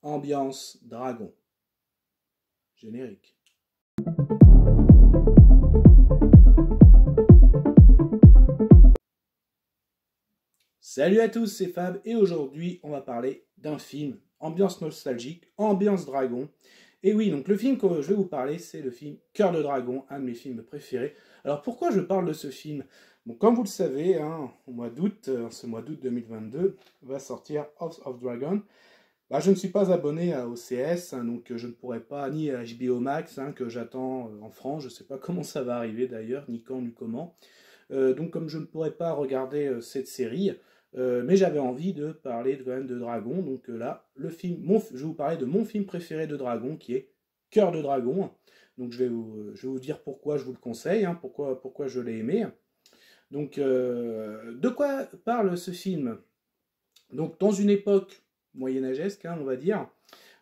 ambiance dragon. Générique. Salut à tous, c'est Fab et aujourd'hui on va parler d'un film, ambiance nostalgique, ambiance dragon. Et oui, donc le film que je vais vous parler, c'est le film Cœur de Dragon, un de mes films préférés. Alors pourquoi je parle de ce film? Bon, comme vous le savez, hein, au mois d'août, ce mois d'août 2022, va sortir House of Dragon. Bah, je ne suis pas abonné à OCS, hein, donc je ne pourrai pas, ni à HBO Max, hein, que j'attends en France, je ne sais pas comment ça va arriver d'ailleurs, ni quand, ni comment. Donc comme je ne pourrais pas regarder cette série, mais j'avais envie de parler quand même de Dragon, donc là, le film, je vais vous parler de mon film préféré de Dragon, qui est Cœur de Dragon. Donc je vais vous dire pourquoi je vous le conseille, hein, pourquoi je l'ai aimé. Donc de quoi parle ce film? Donc dans une époque moyenâgesque, hein, on va dire,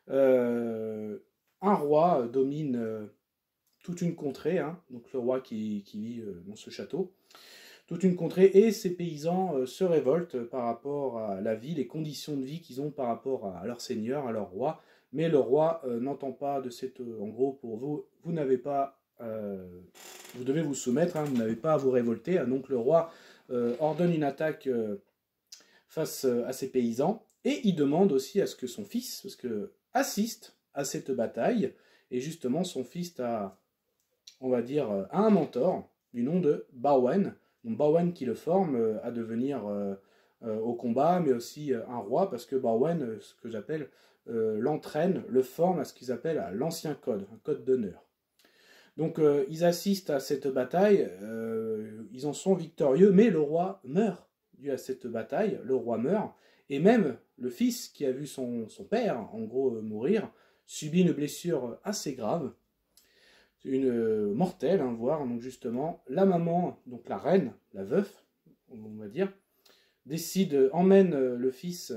un roi domine toute une contrée, hein, donc le roi qui vit dans ce château, toute une contrée, et ces paysans se révoltent par rapport à la vie, les conditions de vie qu'ils ont par rapport à leur seigneur, à leur roi, mais le roi n'entend pas de cette... en gros, pour vous, vous n'avez pas... vous devez vous soumettre, hein, vous n'avez pas à vous révolter, hein, donc le roi ordonne une attaque face à ces paysans, et il demande aussi à ce que son fils, parce que, assiste à cette bataille, et justement son fils a, on va dire, a un mentor du nom de Bawen, donc Bawen qui le forme à devenir au combat, mais aussi un roi, parce que Bawen, ce que j'appelle, l'entraîne, le forme à ce qu'ils appellent l'ancien code, un code d'honneur. Donc ils assistent à cette bataille, ils en sont victorieux, mais le roi meurt dû à cette bataille, le roi meurt, et même le fils qui a vu son père, en gros, mourir, subit une blessure assez grave, une mortelle, hein, voire, donc justement, la maman, donc la reine, la veuf, on va dire, emmène le fils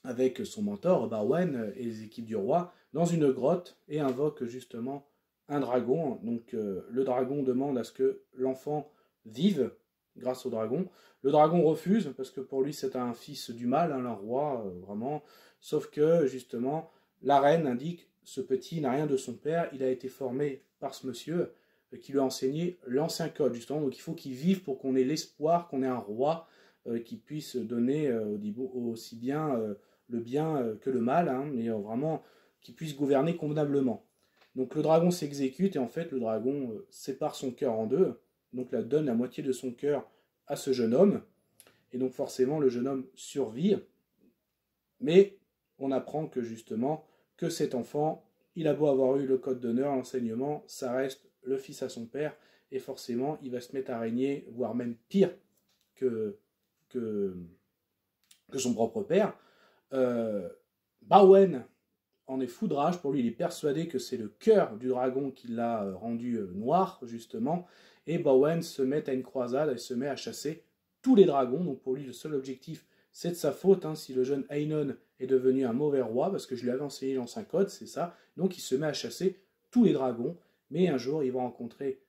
avec son mentor, Bawen, et les équipes du roi, dans une grotte, et invoque justement un dragon. Donc le dragon demande à ce que l'enfant vive grâce au dragon. Le dragon refuse, parce que pour lui c'est un fils du mal, hein, un roi, vraiment. Sauf que justement, la reine indique, ce petit n'a rien de son père, il a été formé par ce monsieur qui lui a enseigné l'ancien code, justement. Donc il faut qu'il vive pour qu'on ait l'espoir qu'on ait un roi qui puisse donner aussi bien le bien que le mal, hein, mais vraiment qui puisse gouverner convenablement. Donc le dragon s'exécute, et en fait le dragon sépare son cœur en deux, donc donne la moitié de son cœur à ce jeune homme, et donc forcément le jeune homme survit, mais on apprend que justement, que cet enfant, il a beau avoir eu le code d'honneur, l'enseignement, ça reste le fils à son père, et forcément il va se mettre à régner, voire même pire que son propre père. Bawen en est fou de rage, pour lui il est persuadé que c'est le cœur du dragon qui l'a rendu noir, justement, et Bawen se met à une croisade, et se met à chasser tous les dragons. Donc pour lui le seul objectif, c'est de sa faute, hein, si le jeune Ainon est devenu un mauvais roi, parce que je lui avais enseigné l'ancien code, c'est ça. Donc il se met à chasser tous les dragons, mais un jour il va rencontrer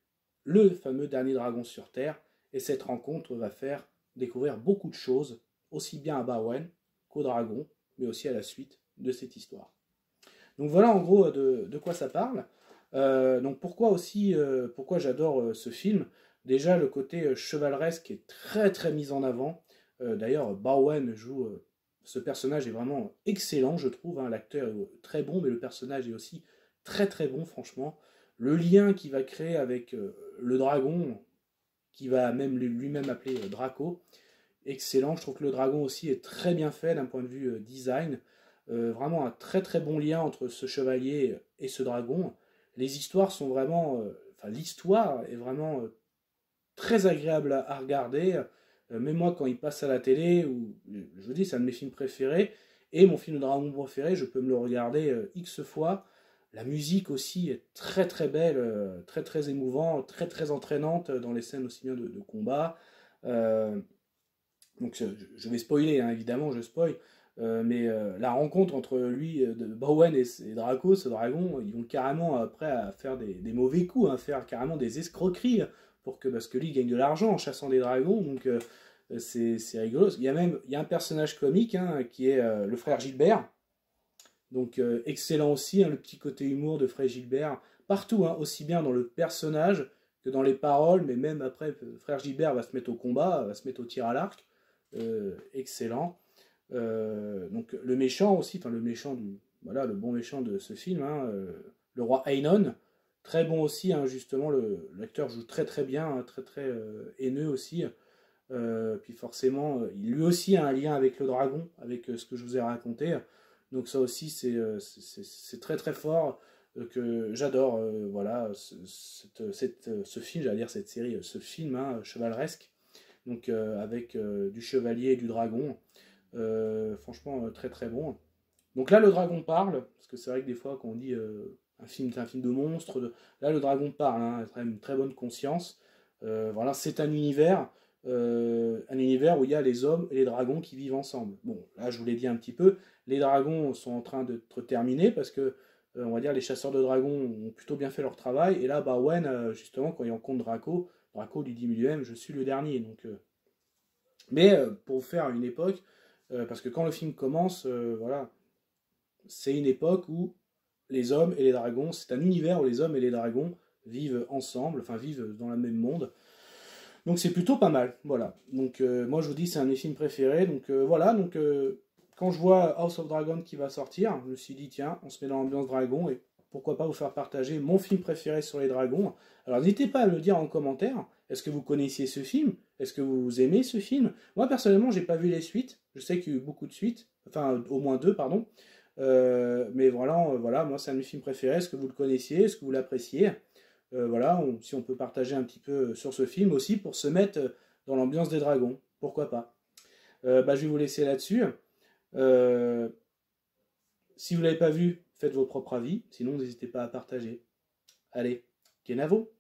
le fameux dernier dragon sur Terre, et cette rencontre va faire découvrir beaucoup de choses, aussi bien à Bawen qu'au dragon, mais aussi à la suite de cette histoire. Donc voilà en gros de quoi ça parle. Donc pourquoi j'adore ce film? Déjà le côté chevaleresque est très très mis en avant. D'ailleurs Bawen joue, ce personnage est vraiment excellent, je trouve, hein. L'acteur est très bon, mais le personnage est aussi très très bon, franchement. Le lien qu'il va créer avec le dragon, qui va même lui-même appeler Draco, excellent. Je trouve que le dragon aussi est très bien fait d'un point de vue design. Vraiment un très très bon lien entre ce chevalier et ce dragon. Les histoires sont vraiment... l'histoire est vraiment très agréable à regarder. Même moi, quand il passe à la télé, je vous dis, c'est un de mes films préférés, et mon film de dragon préféré, je peux me le regarder X fois. La musique aussi est très très belle, très très émouvante, très très entraînante dans les scènes aussi bien de combat. Donc je vais spoiler, hein, évidemment, je spoil. Mais la rencontre entre lui, Bowen et Draco, ce dragon, ils vont carrément après à faire des mauvais coups, à faire carrément des escroqueries, parce que lui il gagne de l'argent en chassant des dragons, donc c'est rigolo. Il y a un personnage comique, hein, qui est le frère Gilbert, Donc excellent aussi, hein, le petit côté humour de Frère Gilbert, partout, hein, aussi bien dans le personnage que dans les paroles, mais même après, Frère Gilbert va se mettre au combat, va se mettre au tir à l'arc. Excellent. Donc le méchant aussi, enfin le méchant voilà, le bon méchant de ce film, hein, le roi Ainon, très bon aussi, hein, justement, l'acteur joue très très bien, hein, très très haineux aussi. Puis forcément, lui aussi a un lien avec le dragon, avec ce que je vous ai raconté. Donc ça aussi, c'est très très fort, que j'adore, voilà, ce film, j'allais dire cette série, ce film, hein, chevaleresque, donc avec du chevalier et du dragon. Franchement, très très bon. Donc là, le dragon parle, parce que c'est vrai que des fois, quand on dit c'est un film de monstre, là, le dragon parle, hein, a une très bonne conscience. Voilà, c'est un univers où il y a les hommes et les dragons qui vivent ensemble. Bon, là, je vous l'ai dit un petit peu, les dragons sont en train d'être terminés, parce que, on va dire, les chasseurs de dragons ont plutôt bien fait leur travail, et là, Baowen, justement, quand il rencontre Draco, Draco lui dit lui-même, je suis le dernier, donc... Mais pour faire une époque, parce que quand le film commence, voilà, c'est une époque où les hommes et les dragons, c'est un univers où les hommes et les dragons vivent ensemble, enfin vivent dans le même monde. Donc c'est plutôt pas mal, voilà. Donc moi je vous dis c'est un de mes films préférés, donc voilà, donc quand je vois House of Dragon qui va sortir, je me suis dit tiens, on se met dans l'ambiance dragon et pourquoi pas vous faire partager mon film préféré sur les dragons. Alors n'hésitez pas à me le dire en commentaire, est-ce que vous connaissiez ce film? Est-ce que vous aimez ce film? Moi personnellement j'ai pas vu les suites, je sais qu'il y a eu beaucoup de suites, enfin au moins deux pardon, mais voilà, voilà, moi c'est un de mes films préférés, est-ce que vous le connaissiez, est-ce que vous l'appréciez? Voilà, si on peut partager un petit peu sur ce film aussi pour se mettre dans l'ambiance des dragons, pourquoi pas. Je vais vous laisser là-dessus. Euh, Si vous ne l'avez pas vu, faites vos propres avis, sinon n'hésitez pas à partager. Allez, Kenavo!